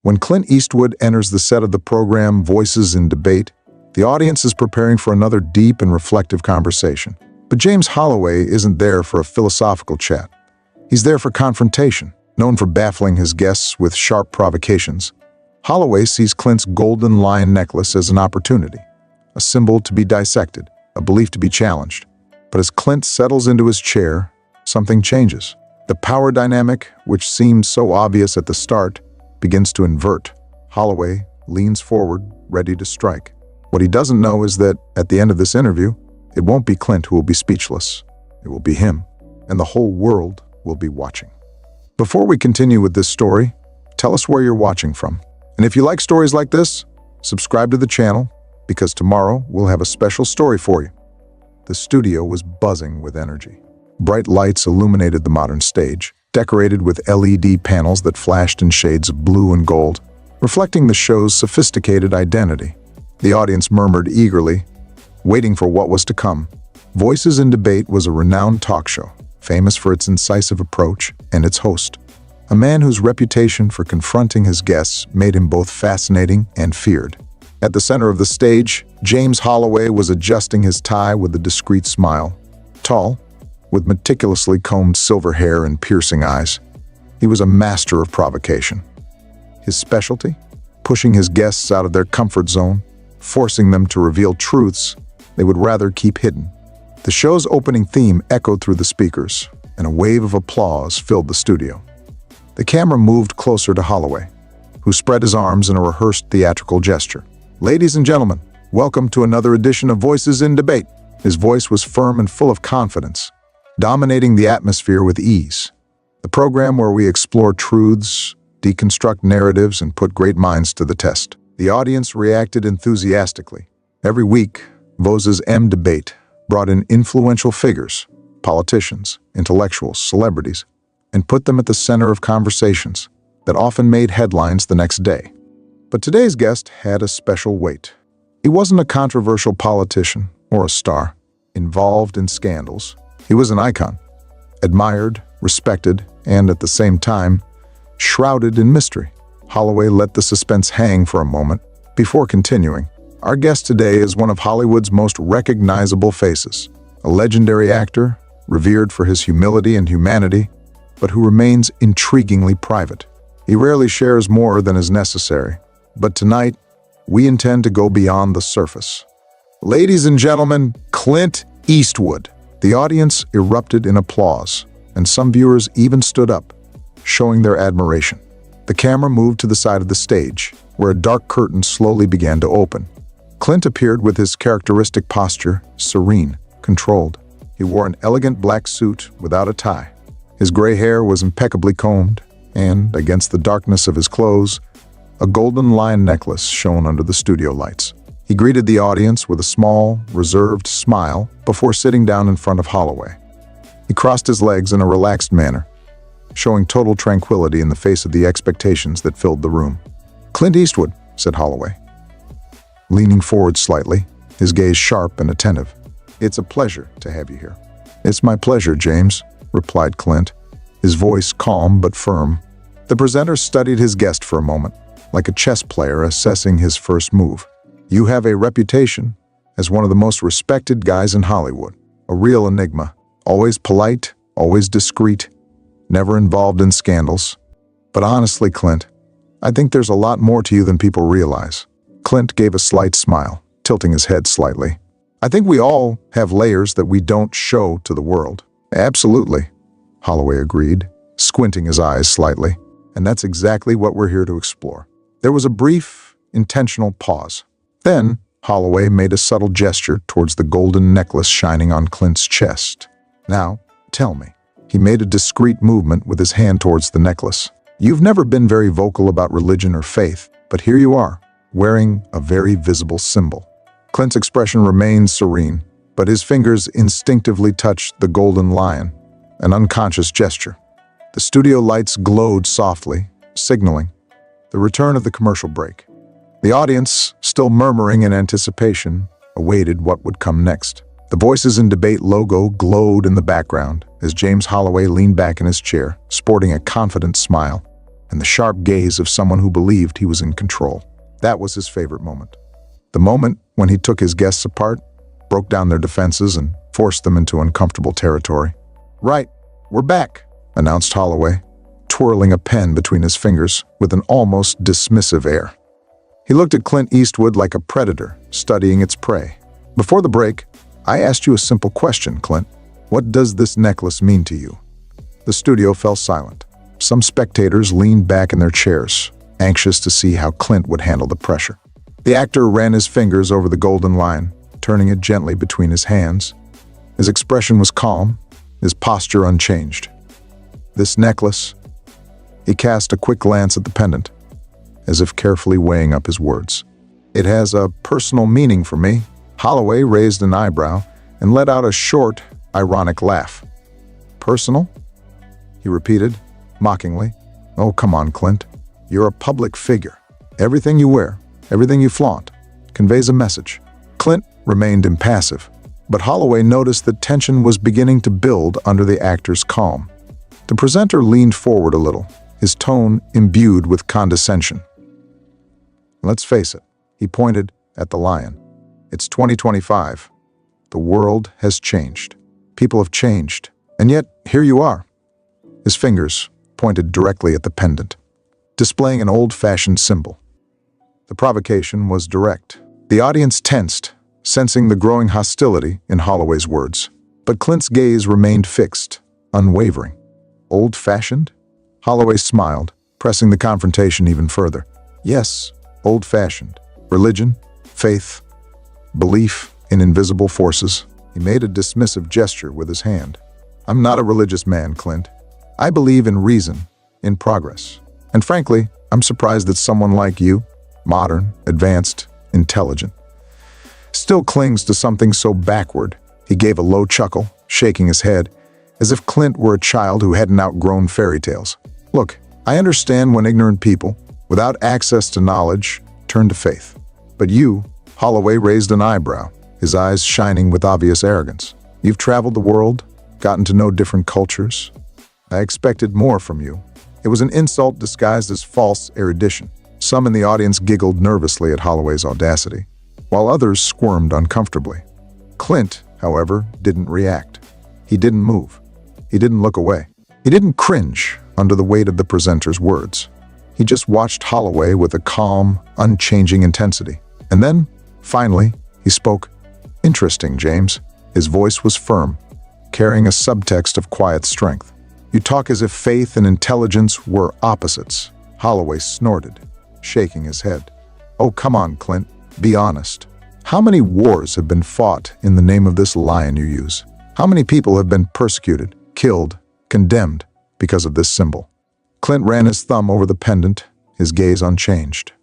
When Clint Eastwood enters the set of the program Voices in Debate, the audience is preparing for another deep and reflective conversation. But James Holloway isn't there for a philosophical chat. He's there for confrontation. Known for baffling his guests with sharp provocations, Holloway sees Clint's golden lion necklace as an opportunity, a symbol to be dissected, a belief to be challenged. But as Clint settles into his chair, something changes. The power dynamic, which seemed so obvious at the start, begins to invert. Holloway leans forward, ready to strike. What he doesn't know is that, at the end of this interview, it won't be Clint who will be speechless. It will be him, and the whole world will be watching. Before we continue with this story, tell us where you're watching from. And if you like stories like this, subscribe to the channel, because tomorrow we'll have a special story for you. The studio was buzzing with energy. Bright lights illuminated the modern stage, decorated with LED panels that flashed in shades of blue and gold, reflecting the show's sophisticated identity. The audience murmured eagerly, waiting for what was to come. Voices in Debate was a renowned talk show, famous for its incisive approach and its host, a man whose reputation for confronting his guests made him both fascinating and feared. At the center of the stage, James Holloway was adjusting his tie with a discreet smile. Tall, with meticulously combed silver hair and piercing eyes, he was a master of provocation. His specialty? Pushing his guests out of their comfort zone, forcing them to reveal truths they would rather keep hidden. The show's opening theme echoed through the speakers, and a wave of applause filled the studio. The camera moved closer to Holloway, who spread his arms in a rehearsed theatrical gesture. "Ladies and gentlemen, welcome to another edition of Voices in Debate." His voice was firm and full of confidence, dominating the atmosphere with ease. The program where we explore truths, deconstruct narratives, and put great minds to the test. The audience reacted enthusiastically. Every week, Vozes Debate brought in influential figures, politicians, intellectuals, celebrities, and put them at the center of conversations that often made headlines the next day. But today's guest had a special weight. He wasn't a controversial politician or a star, involved in scandals. He was an icon, admired, respected, and at the same time, shrouded in mystery. Holloway let the suspense hang for a moment before continuing. Our guest today is one of Hollywood's most recognizable faces, a legendary actor, revered for his humility and humanity, but who remains intriguingly private. He rarely shares more than is necessary, but tonight, we intend to go beyond the surface. Ladies and gentlemen, Clint Eastwood. The audience erupted in applause, and some viewers even stood up, showing their admiration. The camera moved to the side of the stage, where a dark curtain slowly began to open. Clint appeared with his characteristic posture, serene, controlled. He wore an elegant black suit without a tie. His gray hair was impeccably combed, and, against the darkness of his clothes, a golden lion necklace shone under the studio lights. He greeted the audience with a small, reserved smile before sitting down in front of Holloway. He crossed his legs in a relaxed manner, showing total tranquility in the face of the expectations that filled the room. "Clint Eastwood," said Holloway, leaning forward slightly, his gaze sharp and attentive. "It's a pleasure to have you here." "It's my pleasure, James," replied Clint, his voice calm but firm. The presenter studied his guest for a moment, like a chess player assessing his first move. "You have a reputation as one of the most respected guys in Hollywood, a real enigma, always polite, always discreet, never involved in scandals. But honestly, Clint, I think there's a lot more to you than people realize." Clint gave a slight smile, tilting his head slightly. "I think we all have layers that we don't show to the world." "Absolutely," Holloway agreed, squinting his eyes slightly. "And that's exactly what we're here to explore." There was a brief, intentional pause. Then, Holloway made a subtle gesture towards the golden necklace shining on Clint's chest. "Now, tell me." He made a discreet movement with his hand towards the necklace. "You've never been very vocal about religion or faith, but here you are, wearing a very visible symbol." Clint's expression remained serene, but his fingers instinctively touched the golden lion, an unconscious gesture. The studio lights glowed softly, signaling the return of the commercial break. The audience, still murmuring in anticipation, awaited what would come next. The Voices in Debate logo glowed in the background as James Holloway leaned back in his chair, sporting a confident smile. and the sharp gaze of someone who believed he was in control. That was his favorite moment. The moment when he took his guests apart, broke down their defenses, and forced them into uncomfortable territory. "Right, we're back," announced Holloway, twirling a pen between his fingers with an almost dismissive air. He looked at Clint Eastwood like a predator studying its prey. "Before the break, I asked you a simple question, Clint. What does this necklace mean to you?" The studio fell silent. Some spectators leaned back in their chairs, anxious to see how Clint would handle the pressure. The actor ran his fingers over the golden line, turning it gently between his hands. His expression was calm, his posture unchanged. "This necklace," he cast a quick glance at the pendant, as if carefully weighing up his words. "It has a personal meaning for me." Holloway raised an eyebrow and let out a short, ironic laugh. "Personal?" he repeated, mockingly. "Oh, come on, Clint. You're a public figure. Everything you wear, everything you flaunt, conveys a message." Clint remained impassive, but Holloway noticed that tension was beginning to build under the actor's calm. The presenter leaned forward a little, his tone imbued with condescension. "Let's face it," he pointed at the lion. "It's 2025. The world has changed. People have changed. And yet, here you are." His fingers pointed directly at the pendant, displaying an old-fashioned symbol. The provocation was direct. The audience tensed, sensing the growing hostility in Holloway's words. But Clint's gaze remained fixed, unwavering. "Old-fashioned?" Holloway smiled, pressing the confrontation even further. "Yes, old-fashioned. Religion, faith, belief in invisible forces." He made a dismissive gesture with his hand. "I'm not a religious man, Clint. I believe in reason, in progress. And frankly, I'm surprised that someone like you, modern, advanced, intelligent, still clings to something so backward." He gave a low chuckle, shaking his head, as if Clint were a child who hadn't outgrown fairy tales. "Look, I understand when ignorant people, without access to knowledge, turn to faith. But you," Holloway raised an eyebrow, his eyes shining with obvious arrogance. "You've traveled the world, gotten to know different cultures. I expected more from you." It was an insult disguised as false erudition. Some in the audience giggled nervously at Holloway's audacity, while others squirmed uncomfortably. Clint, however, didn't react. He didn't move. He didn't look away. He didn't cringe under the weight of the presenter's words. He just watched Holloway with a calm, unchanging intensity. And then, finally, he spoke. "Interesting, James." His voice was firm, carrying a subtext of quiet strength. "You talk as if faith and intelligence were opposites." Holloway snorted, shaking his head. "Oh, come on, Clint. Be honest. How many wars have been fought in the name of this lion you use? How many people have been persecuted, killed, condemned because of this symbol?" Clint ran his thumb over the pendant, his gaze unchanged.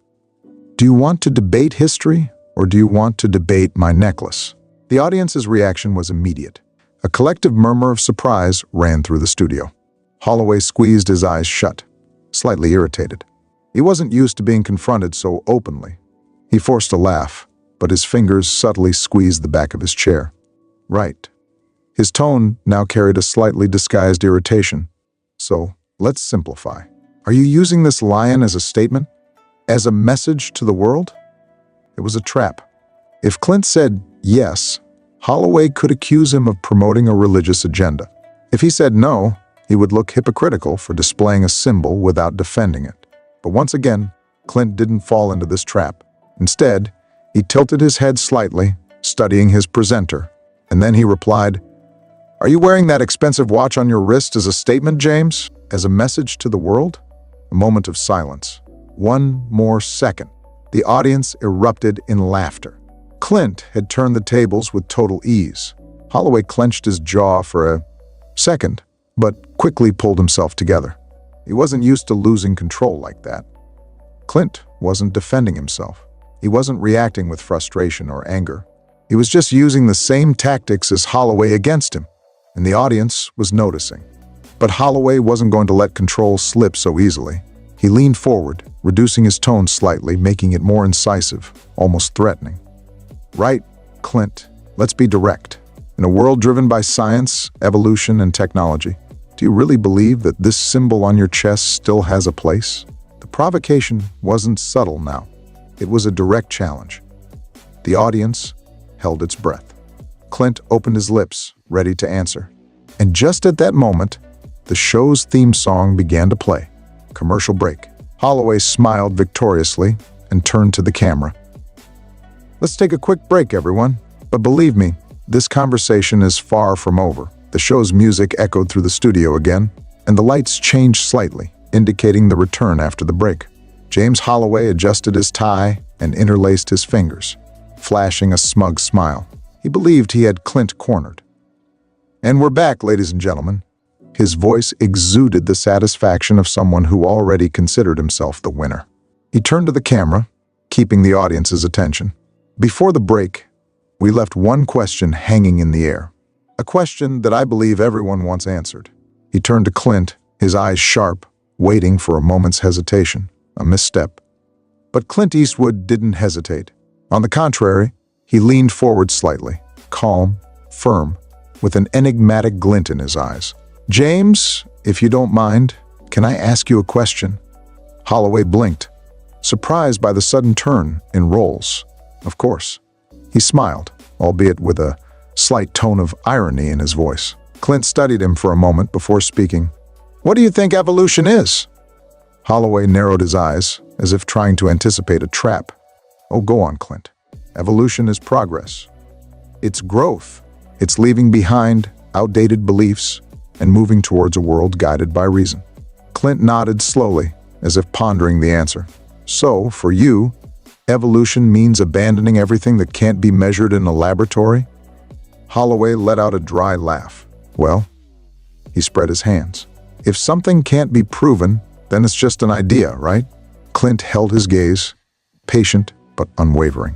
"Do you want to debate history, or do you want to debate my necklace?" The audience's reaction was immediate. A collective murmur of surprise ran through the studio. Holloway squeezed his eyes shut, slightly irritated. He wasn't used to being confronted so openly. He forced a laugh, but his fingers subtly squeezed the back of his chair. "Right." His tone now carried a slightly disguised irritation. "So, let's simplify. Are you using this lion as a statement? As a message to the world?" It was a trap. If Clint said yes, Holloway could accuse him of promoting a religious agenda. If he said no, he would look hypocritical for displaying a symbol without defending it. But once again, Clint didn't fall into this trap. Instead, he tilted his head slightly, studying his presenter, and then he replied, "Are you wearing that expensive watch on your wrist as a statement, James? As a message to the world?" A moment of silence. One more second. The audience erupted in laughter. Clint had turned the tables with total ease. Holloway clenched his jaw for a second, but quickly pulled himself together. He wasn't used to losing control like that. Clint wasn't defending himself. He wasn't reacting with frustration or anger. He was just using the same tactics as Holloway against him, and the audience was noticing. But Holloway wasn't going to let control slip so easily. He leaned forward, reducing his tone slightly, making it more incisive, almost threatening. "Right, Clint, let's be direct. In a world driven by science, evolution, and technology, Do you really believe that this symbol on your chest still has a place? The provocation wasn't subtle now. It was a direct challenge. The audience held its breath. Clint opened his lips, ready to answer. And just at that moment, the show's theme song began to play. Commercial break. Holloway smiled victoriously and turned to the camera. Let's take a quick break, everyone. But believe me, this conversation is far from over. The show's music echoed through the studio again, and the lights changed slightly, indicating the return after the break. James Holloway adjusted his tie and interlaced his fingers, flashing a smug smile. He believed he had Clint cornered. And we're back, ladies and gentlemen. His voice exuded the satisfaction of someone who already considered himself the winner. He turned to the camera, keeping the audience's attention. Before the break, we left one question hanging in the air. A question that I believe everyone wants answered. He turned to Clint, his eyes sharp, waiting for a moment's hesitation, a misstep. But Clint Eastwood didn't hesitate. On the contrary, he leaned forward slightly, calm, firm, with an enigmatic glint in his eyes. James, if you don't mind, can I ask you a question? Holloway blinked, surprised by the sudden turn in roles. Of course. He smiled, albeit with a slight tone of irony in his voice. Clint studied him for a moment before speaking. What do you think evolution is? Holloway narrowed his eyes, as if trying to anticipate a trap. Oh, go on, Clint. Evolution is progress. It's growth. It's leaving behind outdated beliefs and moving towards a world guided by reason. Clint nodded slowly, as if pondering the answer. So, for you, evolution means abandoning everything that can't be measured in a laboratory? Holloway let out a dry laugh. Well, he spread his hands. If something can't be proven, then it's just an idea, right? Clint held his gaze, patient but unwavering.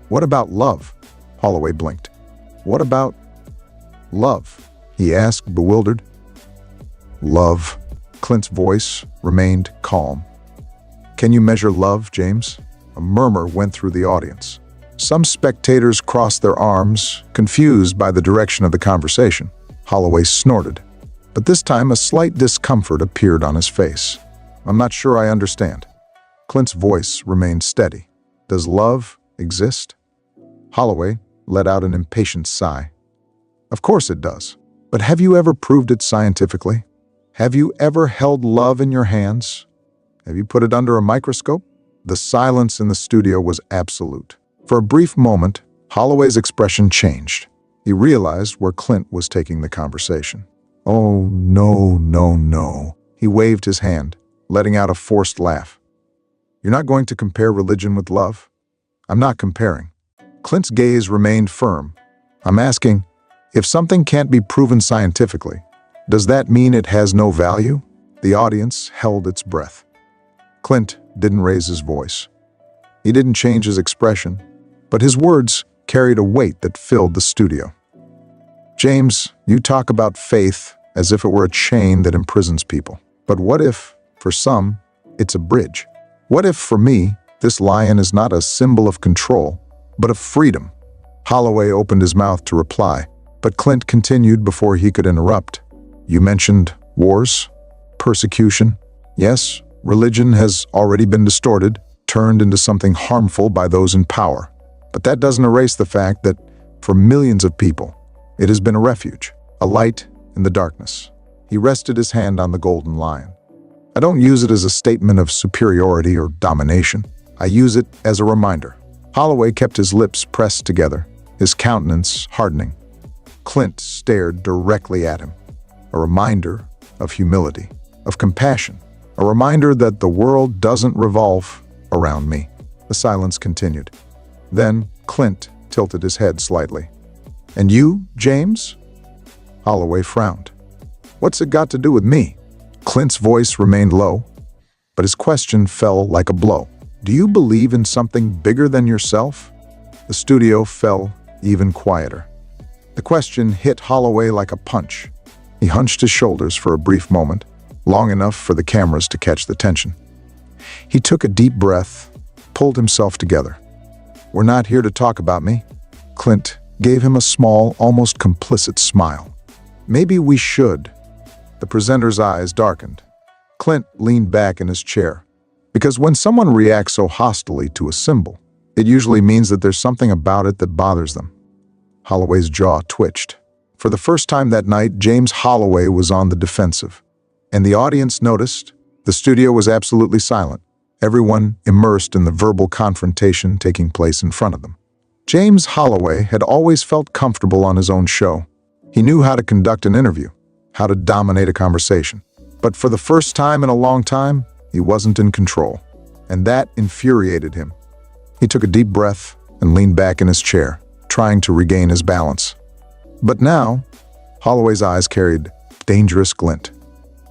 What about love? Holloway blinked. What about love? He asked, bewildered. Love. Clint's voice remained calm. Can you measure love, James? A murmur went through the audience. Some spectators crossed their arms, confused by the direction of the conversation. Holloway snorted, but this time a slight discomfort appeared on his face. I'm not sure I understand. Clint's voice remained steady. Does love exist? Holloway let out an impatient sigh. Of course it does. But have you ever proved it scientifically? Have you ever held love in your hands? Have you put it under a microscope? The silence in the studio was absolute. For a brief moment, Holloway's expression changed. He realized where Clint was taking the conversation. Oh, no, no, no. He waved his hand, letting out a forced laugh. You're not going to compare religion with love? I'm not comparing. Clint's gaze remained firm. I'm asking, if something can't be proven scientifically, does that mean it has no value? The audience held its breath. Clint didn't raise his voice. He didn't change his expression, but his words carried a weight that filled the studio. James, you talk about faith as if it were a chain that imprisons people. But what if, for some, it's a bridge? What if, for me, this lion is not a symbol of control, but of freedom? Holloway opened his mouth to reply, but Clint continued before he could interrupt. You mentioned wars, persecution. Yes, religion has already been distorted, turned into something harmful by those in power. But that doesn't erase the fact that, for millions of people, it has been a refuge, a light in the darkness. He rested his hand on the golden lion. I don't use it as a statement of superiority or domination. I use it as a reminder. Holloway kept his lips pressed together, his countenance hardening. Clint stared directly at him. A reminder of humility, of compassion, a reminder that the world doesn't revolve around me. The silence continued. Then Clint tilted his head slightly. And you, James? Holloway frowned. What's it got to do with me? Clint's voice remained low, but his question fell like a blow. Do you believe in something bigger than yourself? The studio fell even quieter. The question hit Holloway like a punch. He hunched his shoulders for a brief moment, long enough for the cameras to catch the tension. He took a deep breath, pulled himself together. We're not here to talk about me. Clint gave him a small, almost complicit smile. Maybe we should. The presenter's eyes darkened. Clint leaned back in his chair. Because when someone reacts so hostilely to a symbol, it usually means that there's something about it that bothers them. Holloway's jaw twitched. For the first time that night, James Holloway was on the defensive. And the audience noticed. The studio was absolutely silent, everyone immersed in the verbal confrontation taking place in front of them. James Holloway had always felt comfortable on his own show. He knew how to conduct an interview, how to dominate a conversation. But for the first time in a long time, he wasn't in control. And that infuriated him. He took a deep breath and leaned back in his chair, trying to regain his balance. But now, Holloway's eyes carried dangerous glint.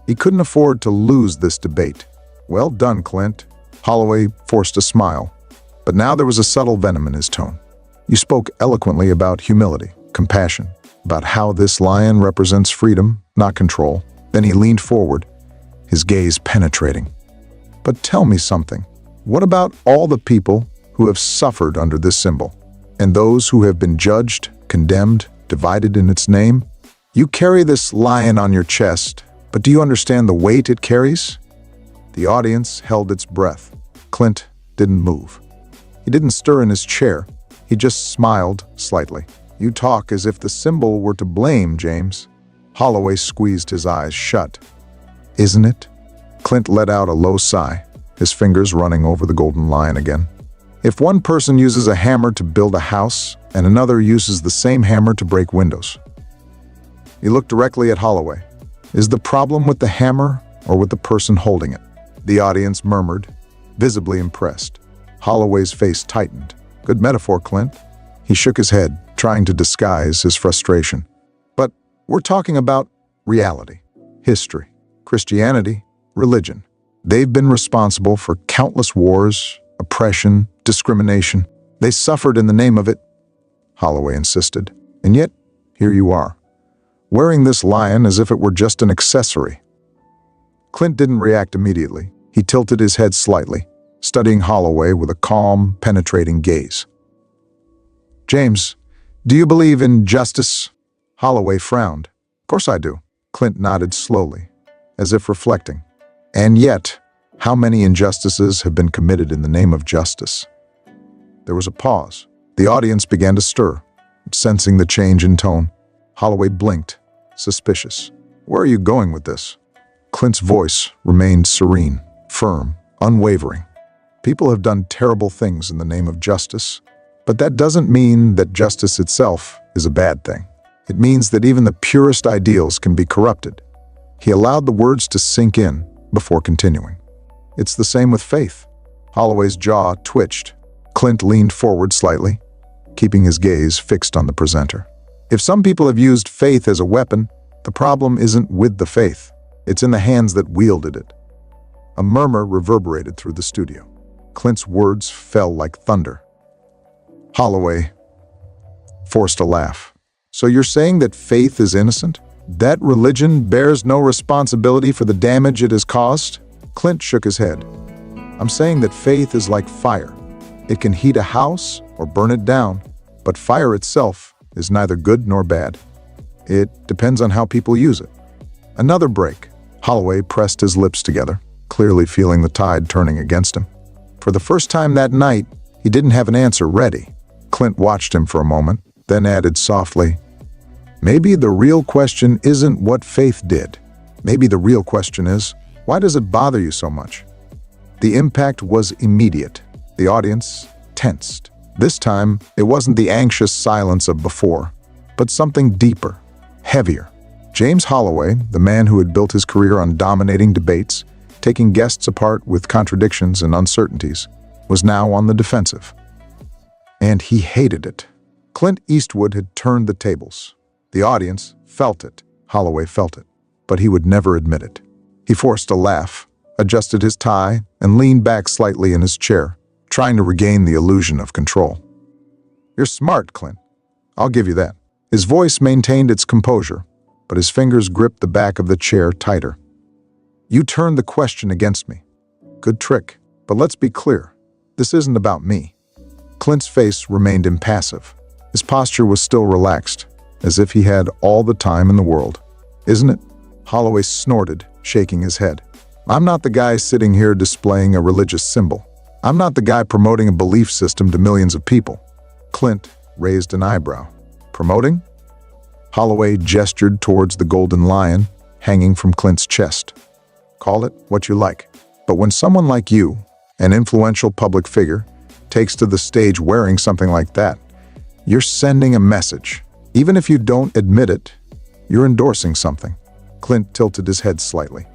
He couldn't afford to lose this debate. "Well done, Clint." Holloway forced a smile, but now there was a subtle venom in his tone. "You spoke eloquently about humility, compassion, about how this lion represents freedom, not control." Then he leaned forward, his gaze penetrating. "But tell me something. What about all the people who have suffered under this symbol, and those who have been judged, condemned, divided in its name? You carry this lion on your chest, but do you understand the weight it carries?" The audience held its breath. Clint didn't move. He didn't stir in his chair. He just smiled slightly. "You talk as if the symbol were to blame, James." Holloway squeezed his eyes shut. "Isn't it?" Clint let out a low sigh, his fingers running over the golden lion again. "If one person uses a hammer to build a house and another uses the same hammer to break windows." He looked directly at Holloway. "Is the problem with the hammer or with the person holding it?" The audience murmured, visibly impressed. Holloway's face tightened. "Good metaphor, Clint." He shook his head, trying to disguise his frustration. "But we're talking about reality, history, Christianity, religion. They've been responsible for countless wars, oppression, discrimination. They suffered in the name of it," Holloway insisted. "And yet, here you are, wearing this lion as if it were just an accessory." Clint didn't react immediately. He tilted his head slightly, studying Holloway with a calm, penetrating gaze. "James, do you believe in justice?" Holloway frowned. "Of course I do." Clint nodded slowly, as if reflecting. "And yet, how many injustices have been committed in the name of justice?" There was a pause. The audience began to stir, sensing the change in tone. Holloway blinked, suspicious. "Where are you going with this?" Clint's voice remained serene, firm, unwavering. "People have done terrible things in the name of justice, but that doesn't mean that justice itself is a bad thing. It means that even the purest ideals can be corrupted." He allowed the words to sink in before continuing. "It's the same with faith." Holloway's jaw twitched. Clint leaned forward slightly, keeping his gaze fixed on the presenter. "If some people have used faith as a weapon, the problem isn't with the faith. It's in the hands that wielded it." A murmur reverberated through the studio. Clint's words fell like thunder. Holloway forced a laugh. "So you're saying that faith is innocent? That religion bears no responsibility for the damage it has caused?" Clint shook his head. "I'm saying that faith is like fire. It can heat a house or burn it down, but fire itself is neither good nor bad. It depends on how people use it." Another break. Holloway pressed his lips together, clearly feeling the tide turning against him. For the first time that night, he didn't have an answer ready. Clint watched him for a moment, then added softly, "Maybe the real question isn't what faith did. Maybe the real question is, why does it bother you so much?" The impact was immediate. The audience tensed. This time, it wasn't the anxious silence of before, but something deeper, heavier. James Holloway, the man who had built his career on dominating debates, taking guests apart with contradictions and uncertainties, was now on the defensive. And he hated it. Clint Eastwood had turned the tables. The audience felt it. Holloway felt it. But he would never admit it. He forced a laugh, adjusted his tie, and leaned back slightly in his chair, trying to regain the illusion of control. "You're smart, Clint. I'll give you that." His voice maintained its composure, but his fingers gripped the back of the chair tighter. "You turned the question against me. Good trick, but let's be clear. This isn't about me." Clint's face remained impassive. His posture was still relaxed, as if he had all the time in the world. "Isn't it?" Holloway snorted, shaking his head. I'm not the guy sitting here displaying a religious symbol. I'm not the guy promoting a belief system to millions of people. Clint raised an eyebrow. Promoting? Holloway gestured towards the golden lion hanging from Clint's chest. Call it what you like. But when someone like you, an influential public figure, takes to the stage wearing something like that, you're sending a message. Even if you don't admit it, you're endorsing something. Clint tilted his head slightly.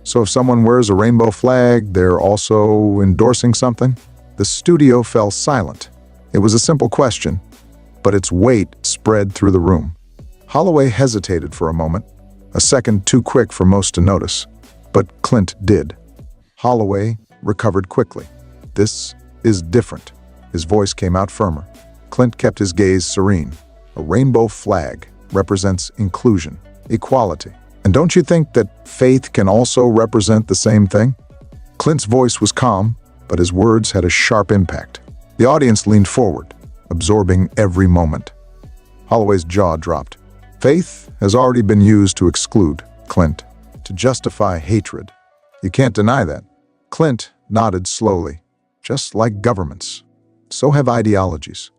So if someone wears a rainbow flag, they're also endorsing something? The studio fell silent. It was a simple question, but its weight spread through the room. Holloway hesitated for a moment, a second too quick for most to notice, but Clint did. Holloway recovered quickly. This is different. His voice came out firmer. Clint kept his gaze serene. A rainbow flag represents inclusion, equality. And don't you think that faith can also represent the same thing? Clint's voice was calm, but his words had a sharp impact. The audience leaned forward, absorbing every moment. Holloway's jaw dropped. Faith has already been used to exclude, Clint, to justify hatred. You can't deny that. Clint nodded slowly. Just like governments, so have ideologies.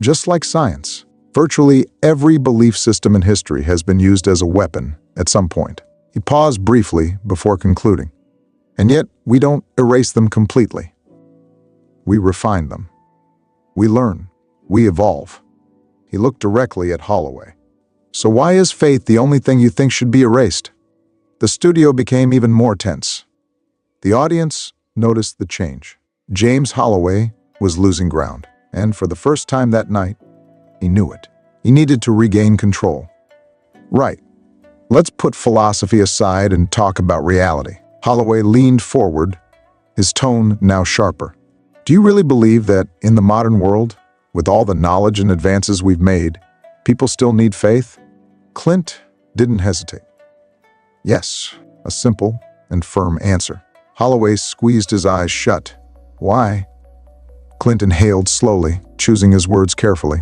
Just like science, virtually every belief system in history has been used as a weapon at some point. He paused briefly before concluding. And yet, we don't erase them completely. We refine them. We learn. We evolve. He looked directly at Holloway. So why is faith the only thing you think should be erased? The studio became even more tense. The audience noticed the change. James Holloway was losing ground, and for the first time that night, he knew it. He needed to regain control. Right. Let's put philosophy aside and talk about reality. Holloway leaned forward, his tone now sharper. Do you really believe that in the modern world, with all the knowledge and advances we've made, people still need faith? Clint didn't hesitate. Yes, a simple and firm answer. Holloway squeezed his eyes shut. Why? Clint inhaled slowly, choosing his words carefully.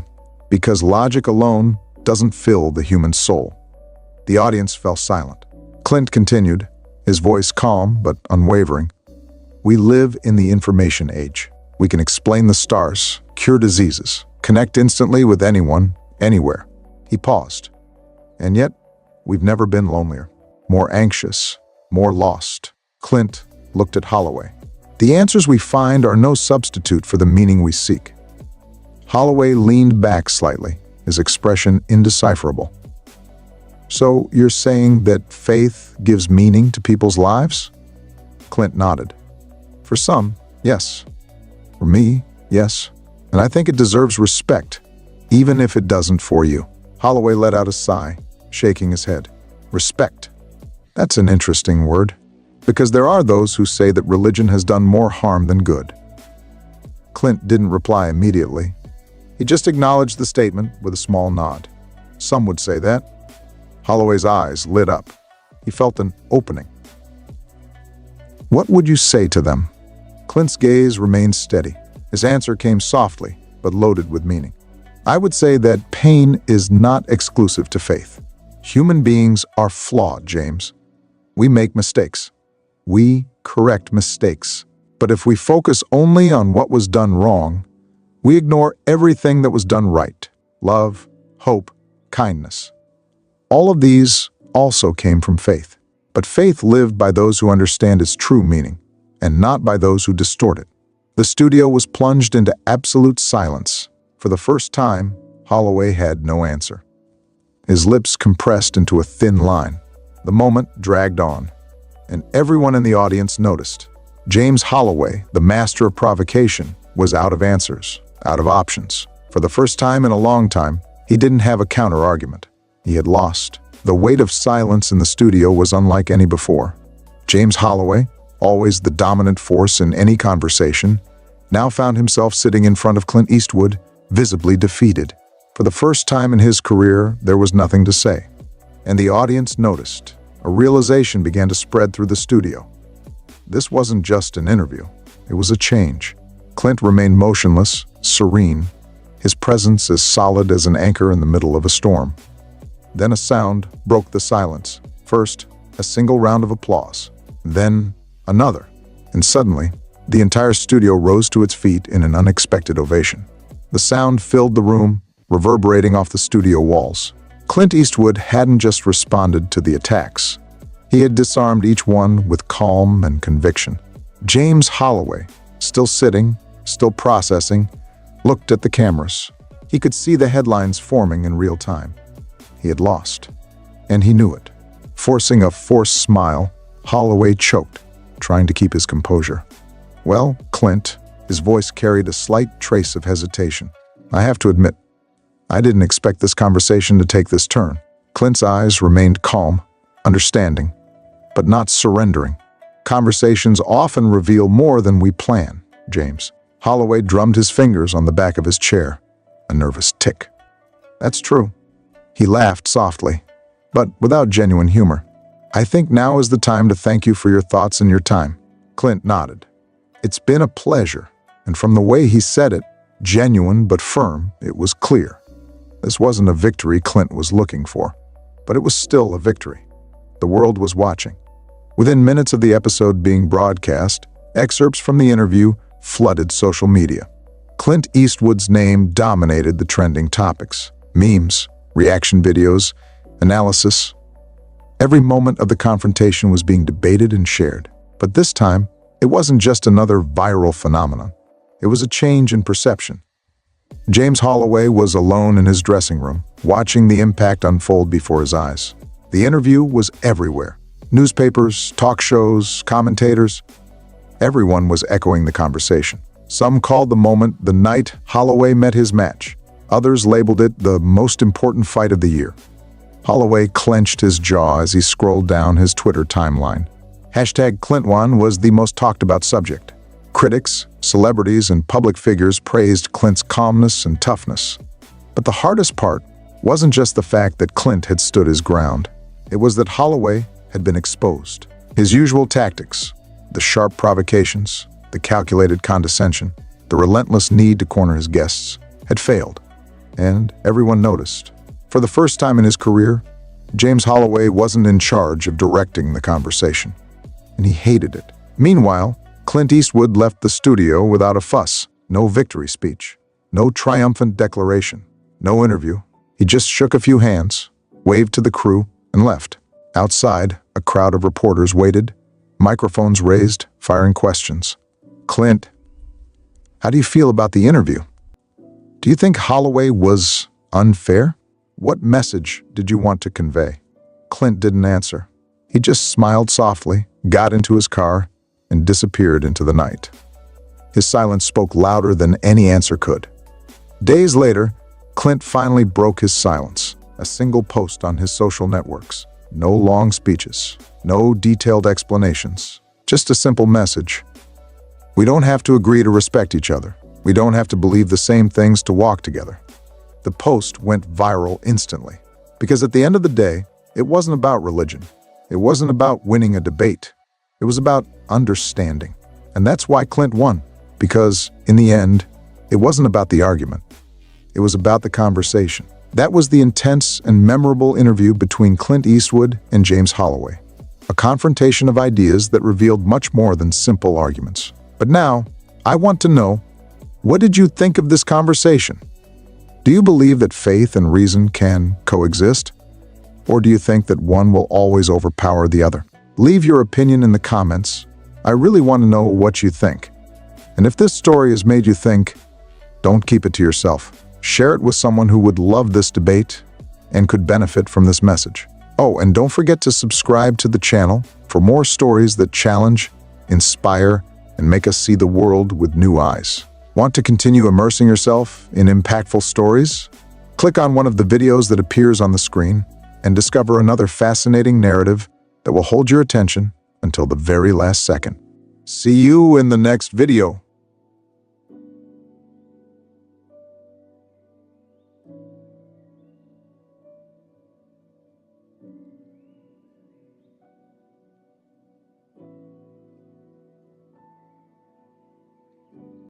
Because logic alone doesn't fill the human soul. The audience fell silent. Clint continued, his voice calm but unwavering. We live in the information age. We can explain the stars, cure diseases, connect instantly with anyone, anywhere. He paused. And yet, we've never been lonelier, more anxious, more lost. Clint looked at Holloway. The answers we find are no substitute for the meaning we seek. Holloway leaned back slightly, his expression indecipherable. So you're saying that faith gives meaning to people's lives? Clint nodded. For some, yes. For me, yes. And I think it deserves respect, even if it doesn't for you. Holloway let out a sigh, shaking his head. Respect. That's an interesting word, because there are those who say that religion has done more harm than good. Clint didn't reply immediately. He just acknowledged the statement with a small nod. Some would say that. Holloway's eyes lit up. He felt an opening. What would you say to them? Clint's gaze remained steady. His answer came softly, but loaded with meaning. I would say that pain is not exclusive to faith. Human beings are flawed, James. We make mistakes. We correct mistakes. But if we focus only on what was done wrong, we ignore everything that was done right. Love, hope, kindness. All of these also came from faith. But faith lived by those who understand its true meaning, and not by those who distort it. The studio was plunged into absolute silence. For the first time, Holloway had no answer. His lips compressed into a thin line. The moment dragged on, and everyone in the audience noticed. James Holloway, the master of provocation, was out of answers, out of options. For the first time in a long time, he didn't have a counter-argument. He had lost. The weight of silence in the studio was unlike any before. James Holloway, always the dominant force in any conversation, now found himself sitting in front of Clint Eastwood, visibly defeated. For the first time in his career, there was nothing to say. And the audience noticed. A realization began to spread through the studio. This wasn't just an interview. It was a change. Clint remained motionless, serene, his presence as solid as an anchor in the middle of a storm. Then a sound broke the silence. First, a single round of applause, then another, and suddenly, the entire studio rose to its feet in an unexpected ovation. The sound filled the room, reverberating off the studio walls. Clint Eastwood hadn't just responded to the attacks. He had disarmed each one with calm and conviction. James Holloway, still sitting, still processing, looked at the cameras. He could see the headlines forming in real time. He had lost, and he knew it. Forcing a forced smile, Holloway choked, trying to keep his composure. "Well, Clint," his voice carried a slight trace of hesitation. "I have to admit, I didn't expect this conversation to take this turn." Clint's eyes remained calm, understanding, but not surrendering. "Conversations often reveal more than we plan, James." Holloway drummed his fingers on the back of his chair, a nervous tick. "That's true." He laughed softly, but without genuine humor. "I think now is the time to thank you for your thoughts and your time." Clint nodded. "It's been a pleasure," and from the way he said it, genuine but firm, it was clear. This wasn't a victory Clint was looking for, but it was still a victory. The world was watching. Within minutes of the episode being broadcast, excerpts from the interview flooded social media. Clint Eastwood's name dominated the trending topics: memes, reaction videos, analysis. Every moment of the confrontation was being debated and shared. But this time, it wasn't just another viral phenomenon. It was a change in perception. James Holloway was alone in his dressing room, watching the impact unfold before his eyes. The interview was everywhere. Newspapers, talk shows, commentators. Everyone was echoing the conversation. Some called the moment the night Holloway met his match. Others labeled it the most important fight of the year. Holloway clenched his jaw as he scrolled down his Twitter timeline. #Clint1 was the most talked about subject. Critics, celebrities, and public figures praised Clint's calmness and toughness. But the hardest part wasn't just the fact that Clint had stood his ground. It was that Holloway had been exposed. His usual tactics, the sharp provocations, the calculated condescension, the relentless need to corner his guests, had failed. And everyone noticed. For the first time in his career, James Holloway wasn't in charge of directing the conversation, and he hated it. Meanwhile, Clint Eastwood left the studio without a fuss, no victory speech, no triumphant declaration, no interview. He just shook a few hands, waved to the crew, and left. Outside, a crowd of reporters waited, microphones raised, firing questions. "Clint, how do you feel about the interview? Do you think Holloway was unfair? What message did you want to convey?" Clint didn't answer. He just smiled softly, got into his car, and disappeared into the night. His silence spoke louder than any answer could. Days later, Clint finally broke his silence. A single post on his social networks. No long speeches, no detailed explanations, just a simple message. We don't have to agree to respect each other. We don't have to believe the same things to walk together. The post went viral instantly, because at the end of the day, it wasn't about religion. It wasn't about winning a debate. It was about understanding. And that's why Clint won, because in the end, it wasn't about the argument. It was about the conversation. That was the intense and memorable interview between Clint Eastwood and James Holloway. A confrontation of ideas that revealed much more than simple arguments. But now, I want to know, what did you think of this conversation? Do you believe that faith and reason can coexist? Or do you think that one will always overpower the other? Leave your opinion in the comments. I really want to know what you think. And if this story has made you think, don't keep it to yourself. Share it with someone who would love this debate and could benefit from this message. Oh, and don't forget to subscribe to the channel for more stories that challenge, inspire, and make us see the world with new eyes. Want to continue immersing yourself in impactful stories? Click on one of the videos that appears on the screen and discover another fascinating narrative that will hold your attention until the very last second. See you in the next video.